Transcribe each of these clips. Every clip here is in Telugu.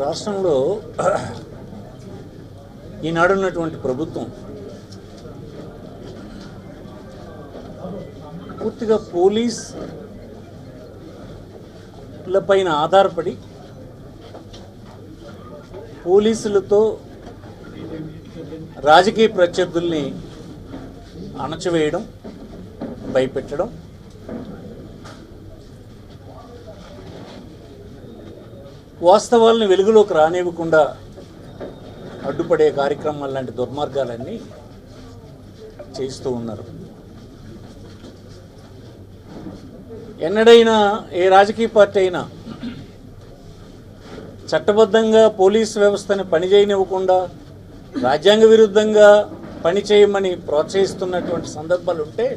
రాష్ట్రంలో ఈనాడున్నటువంటి ప్రభుత్వం పూర్తిగా పోలీసులపైన ఆధారపడి పోలీసులతో రాజకీయ ప్రత్యర్థుల్ని అణచివేయడం, భయపెట్టడం, వాస్తవాలను వెలుగులోకి రానివ్వకుండా అడ్డుపడే కార్యక్రమాలు లాంటి దుర్మార్గాలన్నీ చేస్తూ ఉన్నారు. ఎన్నడైనా ఏ రాజకీయ పార్టీ అయినా చట్టబద్ధంగా పోలీసు వ్యవస్థని పనిచేయనివ్వకుండా రాజ్యాంగ విరుద్ధంగా పనిచేయమని ప్రోత్సహిస్తున్నటువంటి సందర్భాలు ఉంటే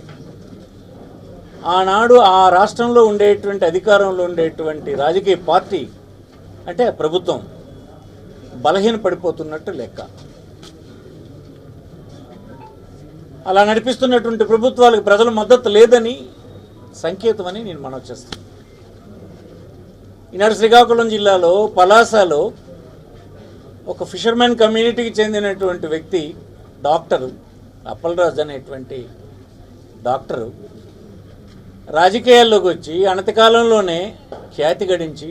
ఆనాడు ఆ రాష్ట్రంలో ఉండేటువంటి అధికారంలో ఉండేటువంటి రాజకీయ పార్టీ అంటే ప్రభుత్వం బలహీన పడిపోతున్నట్టు లెక్క. అలా నడిపిస్తున్నటువంటి ప్రభుత్వాలకు ప్రజల మద్దతు లేదని సంకేతమని నేను మనవి చేస్తాను. ఈనాడు శ్రీకాకుళం జిల్లాలో పలాసలో ఒక ఫిషర్మెన్ కమ్యూనిటీకి చెందినటువంటి వ్యక్తి డాక్టరు అప్పలరాజు అనేటువంటి డాక్టరు రాజకీయాల్లోకి వచ్చి అనతి కాలంలోనే ఖ్యాతి గడించి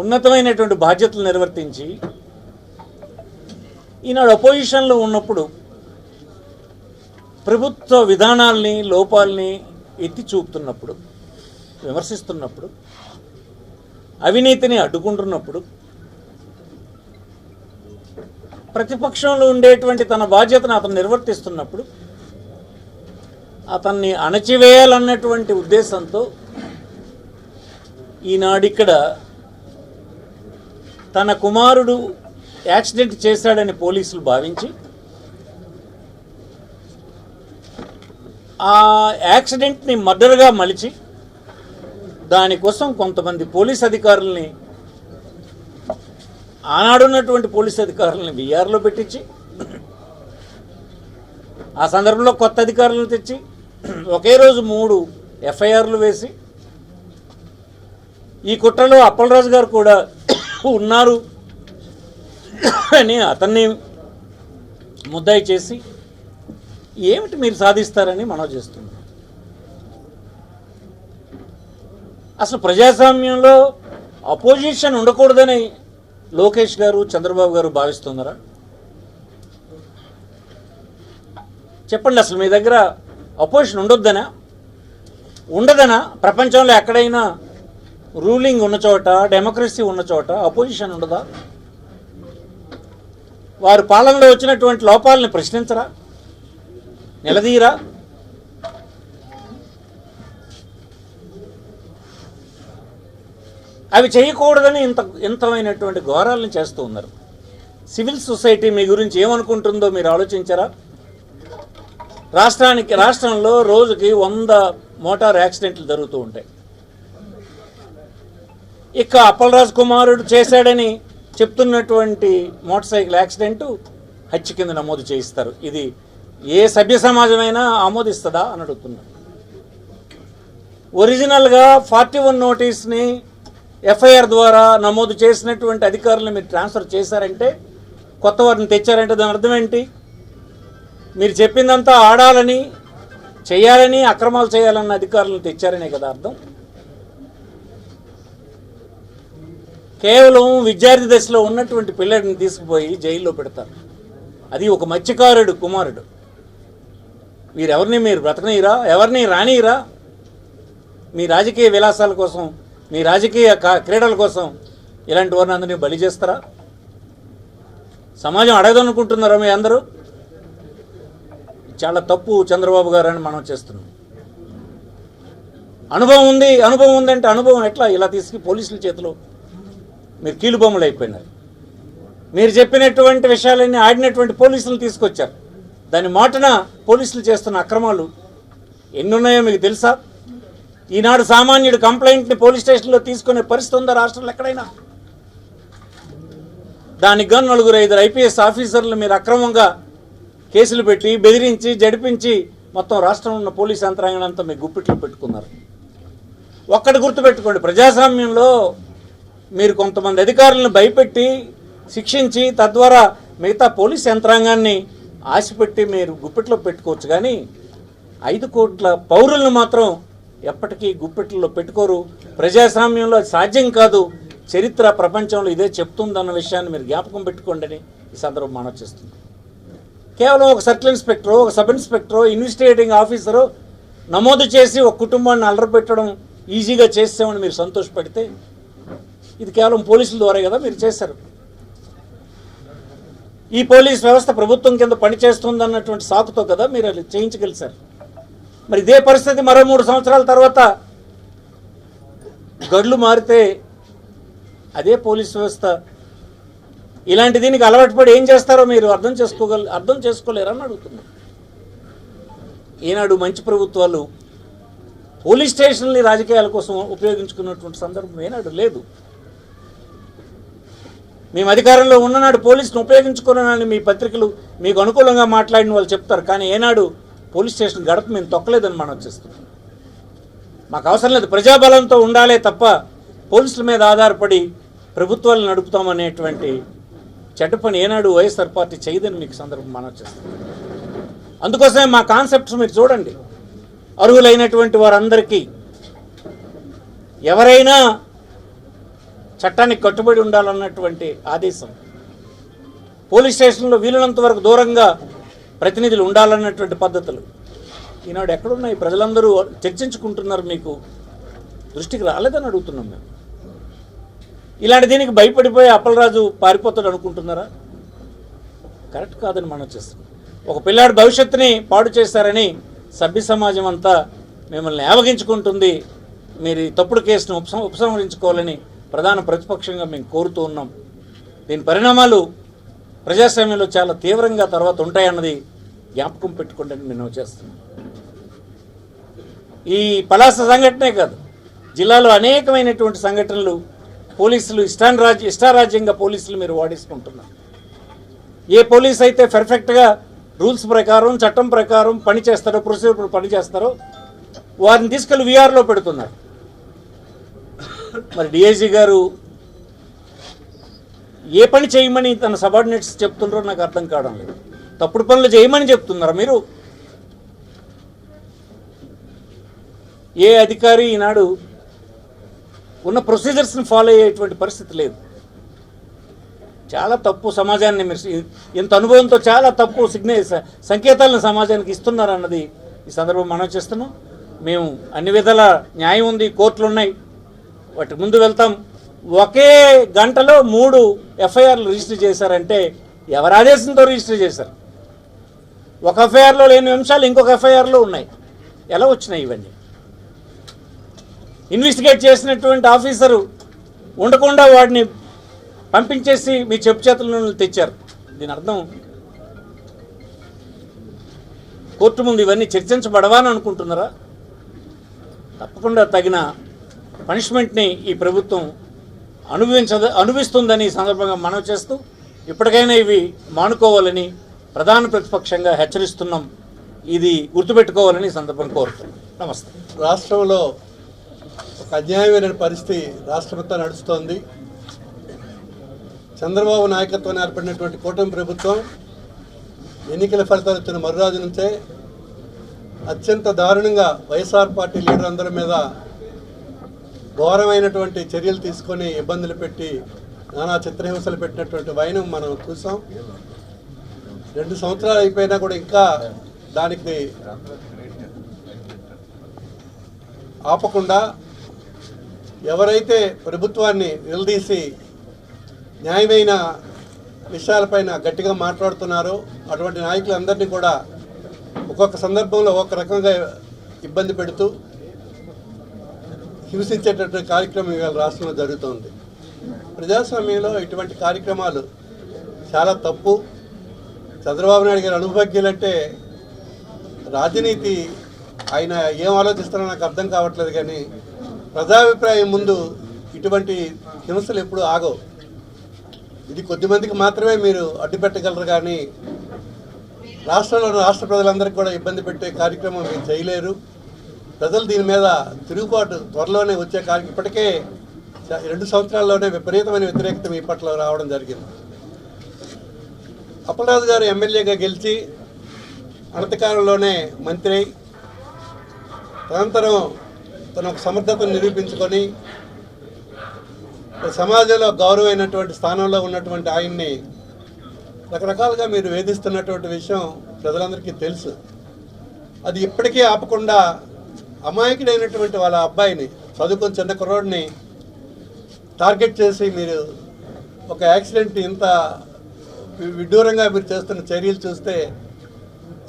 ఉన్నతమైనటువంటి బాధ్యతలు నిర్వర్తించి ఈనాడు అపోజిషన్లో ఉన్నప్పుడు ప్రభుత్వ విధానాల్ని లోపాలని ఎత్తి చూపుతున్నప్పుడు, విమర్శిస్తున్నప్పుడు, అవినీతిని అడ్డుకుంటున్నప్పుడు ప్రతిపక్షంలో ఉండేటువంటి తన బాధ్యతను అతను నిర్వర్తిస్తున్నప్పుడు అతన్ని అణచివేయాలన్నటువంటి ఉద్దేశంతో ఈనాడిక్కడ తన కుమారుడు యాక్సిడెంట్ చేశాడని పోలీసులు భావించి ఆ యాక్సిడెంట్ని మర్డర్గా మలిచి దానికోసం కొంతమంది పోలీస్ అధికారుల్ని, ఆనాడున్నటువంటి పోలీస్ అధికారులని విఆర్లో పెట్టించి ఆ సందర్భంలో కొత్త అధికారులను తెచ్చి ఒకే రోజు 3 ఎఫ్ఐఆర్లు వేసి ఈ కుట్రలో అప్పలరాజు గారు కూడా ఉన్నారు అని అతన్ని ముద్దాయి చేసి ఏమిటి మీరు సాధిస్తారని మనవి చేస్తున్నాం. అసలు ప్రజాస్వామ్యంలో అపోజిషన్ ఉండకూడదని లోకేష్ గారు, చంద్రబాబు గారు భావిస్తున్నారా? చెప్పండి, అసలు మీ దగ్గర అపోజిషన్ ఉండొద్దనా, ఉండదనా? ప్రపంచంలో ఎక్కడైనా రూలింగ్ ఉన్న చోట, డెమోక్రసీ ఉన్న చోట అపోజిషన్ ఉండదా? వారి పాలనలో వచ్చినటువంటి లోపాలని ప్రశ్నించరా, నిలదీయరా? అవి చేయకూడదని ఇంతమైనటువంటి ఘోరాలను చేస్తూ ఉన్నారు. సివిల్ సొసైటీ మీ గురించి ఏమనుకుంటుందో మీరు ఆలోచించారా? రాష్ట్రంలో రోజుకి 100 మోటార్ యాక్సిడెంట్లు జరుగుతూ ఉంటాయి. ఇక అప్పలరాజు కుమారుడు చేశాడని చెప్తున్నటువంటి మోటార్ సైకిల్ యాక్సిడెంటు హత్య కింద నమోదు చేయిస్తారు. ఇది ఏ సభ్య సమాజమైనా ఆమోదిస్తుందా అని అడుగుతున్నారు. ఒరిజినల్గా 41 నోటీస్ని ఎఫ్ఐఆర్ ద్వారా నమోదు చేసినటువంటి అధికారులను మీరు ట్రాన్స్ఫర్ చేశారంటే, కొత్త వారిని తెచ్చారంటే దాని అర్థం ఏంటి? మీరు చెప్పిందంతా ఆడాలని, చేయాలని, అక్రమాలు చేయాలన్న అధికారులను తెచ్చారనే కదా అర్థం. కేవలం విద్యార్థి దశలో ఉన్నటువంటి పిల్లడిని తీసుకుపోయి జైల్లో పెడతారు. అది ఒక మత్స్యకారుడు కుమారుడు. వీరెవరిని మీరు బ్రతకనీరా, ఎవరిని రానీరా? మీ రాజకీయ విలాసాల కోసం, మీ రాజకీయ క్రీడల కోసం ఇలాంటి వారిని అందరినీ బలి చేస్తారా? సమాజం అడగదనుకుంటున్నారా మీ అందరూ? చాలా తప్పు చంద్రబాబు గారు అని మనం చేస్తున్నాం. అనుభవం ఉందంటే అనుభవం ఎట్లా ఇలా తీసుకు పోలీసుల చేతిలో మీరు కీలుబొమ్మలు అయిపోయినారు. మీరు చెప్పినటువంటి విషయాలన్నీ ఆడినటువంటి పోలీసులు తీసుకొచ్చారు. దాని మాటన పోలీసులు చేస్తున్న అక్రమాలు ఎన్నున్నాయో మీకు తెలుసా? ఈనాడు సామాన్యుడు కంప్లైంట్ని పోలీస్ స్టేషన్లో తీసుకునే పరిస్థితి ఉందా రాష్ట్రంలో ఎక్కడైనా? దానికి గాను 4-5 ఐపీఎస్ ఆఫీసర్లు మీరు అక్రమంగా కేసులు పెట్టి, బెదిరించి, జడిపించి మొత్తం రాష్ట్రంలో ఉన్న పోలీస్ యంత్రాంగం అంతా మీ గుప్పిట్లో పెట్టుకున్నారు. ఒక్కటి గుర్తుపెట్టుకోండి, ప్రజాస్వామ్యంలో మీరు కొంతమంది అధికారులను భయపెట్టి శిక్షించి తద్వారా మిగతా పోలీస్ యంత్రాంగాన్ని ఆశపెట్టి మీరు గుప్పెట్లో పెట్టుకోవచ్చు, కానీ 5 కోట్ల పౌరులను మాత్రం ఎప్పటికీ గుప్పెట్లో పెట్టుకోరు. ప్రజాస్వామ్యంలో అది సాధ్యం కాదు. చరిత్ర ప్రపంచంలో ఇదే చెప్తుందన్న విషయాన్ని మీరు జ్ఞాపకం పెట్టుకోండి అని ఈ సందర్భం మనం చేస్తుంది. కేవలం ఒక సర్కిల్ ఇన్స్పెక్టరో, ఒక సబ్ ఇన్స్పెక్టరో, ఇన్వెస్టిగేటింగ్ ఆఫీసరో నమోదు చేసి ఒక కుటుంబాన్ని అలరపెట్టడం ఈజీగా చేసామని మీరు సంతోషపడితే, ఇది కేవలం పోలీసుల ద్వారా కదా మీరు చేశారు. ఈ పోలీస్ వ్యవస్థ ప్రభుత్వం కింద పనిచేస్తుందన్నటువంటి సాకుతో కదా మీరు అది చేయించగలిశారు. మరి ఇదే పరిస్థితి మరో 3 సంవత్సరాల తర్వాత గడులు మారితే అదే పోలీస్ వ్యవస్థ ఇలాంటి దీనికి అలవాటు పడి ఏం చేస్తారో మీరు అర్థం చేసుకోలేరని అడుగుతున్నారు. ఈనాడు మంచి ప్రభుత్వాలు పోలీస్ స్టేషన్ని రాజకీయాల కోసం ఉపయోగించుకున్నటువంటి సందర్భం ఏనాడు లేదు. మేము అధికారంలో ఉన్ననాడు పోలీసును ఉపయోగించుకున్నానని మీ పత్రికలు మీకు అనుకూలంగా మాట్లాడిన వాళ్ళు చెప్తారు, కానీ ఏనాడు పోలీస్ స్టేషన్ గడప మేము తొక్కలేదని మనం వచ్చేస్తున్నాం. మాకు అవసరం లేదు, ప్రజాబలంతో ఉండాలే తప్ప పోలీసుల మీద ఆధారపడి ప్రభుత్వాలను నడుపుతామనేటువంటి చెడ్డ పని ఏనాడు వైఎస్ఆర్ పార్టీ చేయదని మీకు సందర్భం మనం చేస్తాం. అందుకోసమే మా కాన్సెప్ట్స్ మీరు చూడండి. అర్హులైనటువంటి వారందరికీ ఎవరైనా చట్టానికి కట్టుబడి ఉండాలన్నటువంటి ఆదేశం, పోలీస్ స్టేషన్లో వీలున్నంత వరకు దూరంగా ప్రతినిధులు ఉండాలన్నటువంటి పద్ధతులు ఈనాడు ఎక్కడున్నాయి? ప్రజలందరూ చర్చించుకుంటున్నారు, మీకు దృష్టికి రాలేదని అడుగుతున్నాం మేము. ఇలాంటి దీనికి భయపడిపోయి అప్పలరాజు పారిపోతాడు అనుకుంటున్నారా? కరెక్ట్ కాదని మనం చేస్తున్నాం. ఒక పిల్లాడి భవిష్యత్తుని పాడు చేశారని సభ్య సమాజం అంతా మిమ్మల్ని ఏవగించుకుంటుంది. మీరు ఈ తప్పుడు కేసును ఉపసంహరించుకోవాలని ప్రధాన ప్రతిపక్షంగా మేము కోరుతూ ఉన్నాం. దీని పరిణామాలు ప్రజాస్వామ్యంలో చాలా తీవ్రంగా తర్వాత ఉంటాయన్నది జ్ఞాపకం పెట్టుకోండి అని మేము చేస్తున్నాం. ఈ పలాస సంఘటనే కాదు, జిల్లాలో అనేకమైనటువంటి సంఘటనలు పోలీసులు ఇష్టారాజ్యంగా పోలీసులు మీరు వాడేసుకుంటున్నారు. ఏ పోలీస్ అయితే పర్ఫెక్ట్గా రూల్స్ ప్రకారం చట్టం ప్రకారం పని చేస్తారో, ప్రొసీజర్ పని చేస్తారో వారిని తీసుకెళ్ళి వీఆర్లో పెడుతున్నారు. మరి డిఐజీ గారు ఏ పని చేయమని తన సబార్డినేట్స్ చెప్తున్నారో నాకు అర్థం కావడం లేదు. తప్పుడు పనులు చేయమని చెప్తున్నారా మీరు? ఏ అధికారి ఈనాడు ఉన్న ప్రొసీజర్స్ని ఫాలో అయ్యేటువంటి పరిస్థితి లేదు. చాలా తప్పు సమాజాన్ని మీరు ఇంత అనుభవంతో చాలా తప్పు సంకేతాలను సమాజానికి ఇస్తున్నారన్నది ఈ సందర్భం మనం చేస్తున్నాం. మేము అన్ని విధాల న్యాయం ఉంది, కోర్టులు ఉన్నాయి, వాటి ముందు వెళ్తాం. ఒకే గంటలో 3 ఎఫ్ఐఆర్లు రిజిస్టర్ చేశారంటే ఎవరి ఆదేశంతో రిజిస్టర్ చేశారు? ఒక ఎఫ్ఐఆర్లో లేని అంశాలు ఇంకొక ఎఫ్ఐఆర్లో ఉన్నాయి. ఎలా వచ్చినాయి ఇవన్నీ? ఇన్వెస్టిగేట్ చేసినటువంటి ఆఫీసరు ఉండకుండా వాడిని పంపించేసి మీ చెప్పు చేతులను తెచ్చారు. దీని అర్థం కోర్టు ముందు ఇవన్నీ చర్చించబడవని అనుకుంటున్నారా? తప్పకుండా తగిన పనిష్మెంట్ని ఈ ప్రభుత్వం అనుభవిస్తుందని ఈ సందర్భంగా మనవి చేస్తూ ఇప్పటికైనా ఇవి మానుకోవాలని ప్రధాన ప్రతిపక్షంగా హెచ్చరిస్తున్నాం. ఇది గుర్తుపెట్టుకోవాలని ఈ సందర్భంగా కోరుతున్నాం. నమస్తే. రాష్ట్రంలో ఒక అన్యాయమైన పరిస్థితి రాష్ట్రమంతా నడుస్తోంది. చంద్రబాబు నాయకత్వాన్ని ఏర్పడినటువంటి కూటమి ప్రభుత్వం ఎన్నికల ఫలితాలు వచ్చిన మరురాజు నుంచే అత్యంత దారుణంగా వైఎస్ఆర్ పార్టీ లీడర్ అందరి మీద ఘోరమైనటువంటి చర్యలు తీసుకొని ఇబ్బందులు పెట్టి నానా చిత్రహింసలు పెట్టినటువంటి వైనం మనం చూసాం. 2 సంవత్సరాలు అయిపోయినా కూడా ఇంకా దానికి ఆపకుండా ఎవరైతే ప్రభుత్వాన్ని నిలదీసి న్యాయమైన విషయాలపైన గట్టిగా మాట్లాడుతున్నారో అటువంటి నాయకులందరినీ కూడా ఒక్కొక్క సందర్భంలో ఒక రకంగా ఇబ్బంది పెడుతూ హింసించేటటువంటి కార్యక్రమం ఇవాళ రాష్ట్రంలో జరుగుతోంది. ప్రజాస్వామ్యంలో ఇటువంటి కార్యక్రమాలు చాలా తప్పు. చంద్రబాబు నాయుడు గారు అనుభవజ్ఞులంటే రాజనీతి ఆయన ఏం ఆలోచిస్తారో నాకు అర్థం కావట్లేదు, కానీ ప్రజాభిప్రాయం ముందు ఇటువంటి హింసలు ఎప్పుడు ఆగవు. ఇది కొద్దిమందికి మాత్రమే మీరు అడ్డుపెట్టగలరు, కానీ రాష్ట్రంలో రాష్ట్ర ప్రజలందరికీ కూడా ఇబ్బంది పెట్టే కార్యక్రమం మీరు చేయలేరు. ప్రజలు దీని మీద తిరుగుబాటు త్వరలోనే వచ్చే ఇప్పటికే 2 సంవత్సరాల్లోనే విపరీతమైన వ్యతిరేకత మీ పట్ల రావడం జరిగింది. అప్పలరాజు గారు ఎమ్మెల్యేగా గెలిచి అనతికాలంలోనే మంత్రి అయి తనంతరం తన ఒక సమర్థతను నిరూపించుకొని సమాజంలో గౌరవమైనటువంటి స్థానంలో ఉన్నటువంటి ఆయన్ని రకరకాలుగా మీరు వేధిస్తున్నటువంటి విషయం ప్రజలందరికీ తెలుసు. అది ఇప్పటికీ ఆపకుండా అమాయకుడైనటువంటి వాళ్ళ అబ్బాయిని, చదువుకొని చిన్న కుర్రోడిని టార్గెట్ చేసి మీరు ఒక యాక్సిడెంట్ ఇంత విడ్డూరంగా మీరు చేస్తున్న చర్యలు చూస్తే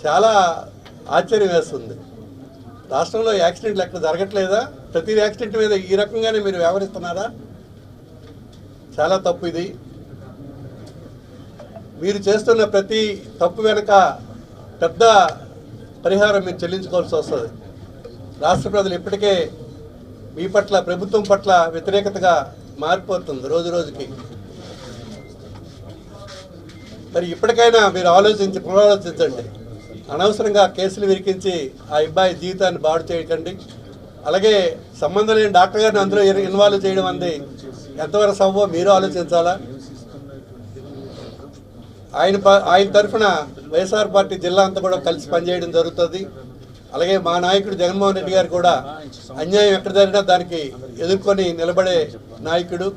చాలా ఆశ్చర్యం వేస్తుంది. రాష్ట్రంలో యాక్సిడెంట్లు ఎక్కడ జరగట్లేదా? ప్రతి యాక్సిడెంట్ మీద ఈ రకంగానే మీరు వ్యవహరిస్తున్నారా? చాలా తప్పు ఇది. మీరు చేస్తున్న ప్రతి తప్పు వెనుక పెద్ద పరిహారం మీరు చెల్లించుకోవాల్సి వస్తుంది. రాష్ట్ర ప్రజలు ఇప్పటికే మీ పట్ల, ప్రభుత్వం పట్ల వ్యతిరేకతగా మారిపోతుంది రోజు రోజుకి. మరి ఇప్పటికైనా మీరు పునరాలోచించండి. అనవసరంగా కేసులు విరికించి ఆ అబ్బాయి జీవితాన్ని బాడు చేయకండి. అలాగే సంబంధం లేని డాక్టర్ గారిని అందులో ఇన్వాల్వ్ చేయడం అంది ఎంతవరకు సవ్వో మీరు ఆలోచించాలా. ఆయన తరఫున వైఎస్ఆర్ పార్టీ జిల్లా అంతా కూడా కలిసి పనిచేయడం జరుగుతుంది. అలాగే మా నాయకుడు జగన్మోహన్ రెడ్డి గారు కూడా అన్యాయం ఎక్కడ జరిగినా దానికి ఎదుర్కొని నిలబడే నాయకుడు.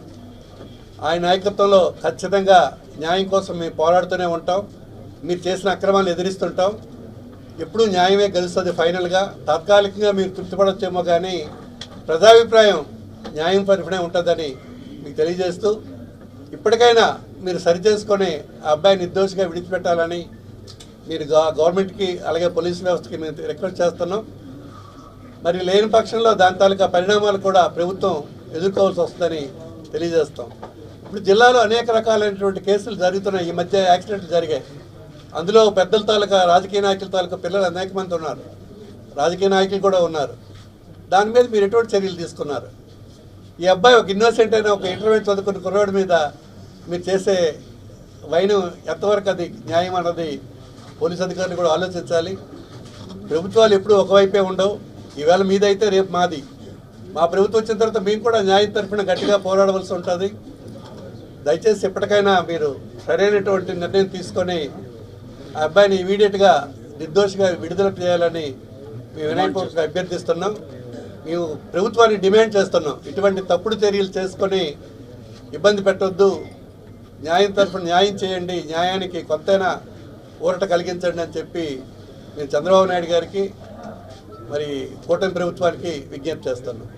ఆయన నాయకత్వంలో ఖచ్చితంగా న్యాయం కోసం మేము పోరాడుతూనే ఉంటాం. మీరు చేసిన అక్రమాలను ఎదిరిస్తుంటాం. ఎప్పుడూ న్యాయమే గెలుస్తుంది. ఫైనల్గా తాత్కాలికంగా మీరు తృప్తిపడొచ్చేమో కానీ ప్రజాభిప్రాయం న్యాయం తరఫునే ఉంటుందని మీకు తెలియజేస్తూ, ఇప్పటికైనా మీరు సరిచేసుకొని ఆ అబ్బాయి నిర్దోషిగా విడిచిపెట్టాలని మీరు గవర్నమెంట్కి అలాగే పోలీసు వ్యవస్థకి మేము రిక్వెస్ట్ చేస్తున్నాం. మరి లేని పక్షంలో దాని తాలూకా పరిణామాలు కూడా ప్రభుత్వం ఎదుర్కోవాల్సి వస్తుందని తెలియజేస్తాం. ఇప్పుడు జిల్లాలో అనేక రకాలైనటువంటి కేసులు జరుగుతున్నాయి. ఈ మధ్య యాక్సిడెంట్లు జరిగాయి. అందులో పెద్దల తాలూకా, రాజకీయ నాయకుల తాలూకా పిల్లలు అనేక మంది ఉన్నారు. రాజకీయ నాయకులు కూడా ఉన్నారు. దాని మీద మీరు ఎటువంటి చర్యలు తీసుకున్నారు? ఈ అబ్బాయి ఒక ఇన్నోసెంట్ అయిన ఒక ఇంటర్మీడియట్ చదువుకున్న కుర్రాడి మీద మీరు చేసే వైనం ఎంతవరకు అది న్యాయం అన్నది పోలీస్ అధికారులు కూడా ఆలోచించాలి. ప్రభుత్వాలు ఎప్పుడూ ఒకవైపే ఉండవు. ఈవేళ మీదైతే రేపు మాది. మా ప్రభుత్వం వచ్చిన తర్వాత మేము కూడా న్యాయం తరఫున గట్టిగా పోరాడవలసి ఉంటుంది. దయచేసి ఎప్పటికైనా మీరు సరైనటువంటి నిర్ణయం తీసుకొని ఆ అబ్బాయిని ఇమీడియట్గా నిర్దోషిగా విడుదల చేయాలని మేము వినయపూర్వకంగా అభ్యర్థిస్తున్నాం. మేము ప్రభుత్వాన్ని డిమాండ్ చేస్తున్నాం, ఇటువంటి తప్పుడు చర్యలు చేసుకొని ఇబ్బంది పెట్టొద్దు. న్యాయం తరఫున న్యాయం చేయండి, న్యాయానికి కొంతైనా ఊరట కలిగించండి అని చెప్పి మేము చంద్రబాబు నాయుడు గారికి, మరి కూటమి ప్రభుత్వానికి విజ్ఞప్తి చేస్తున్నాం.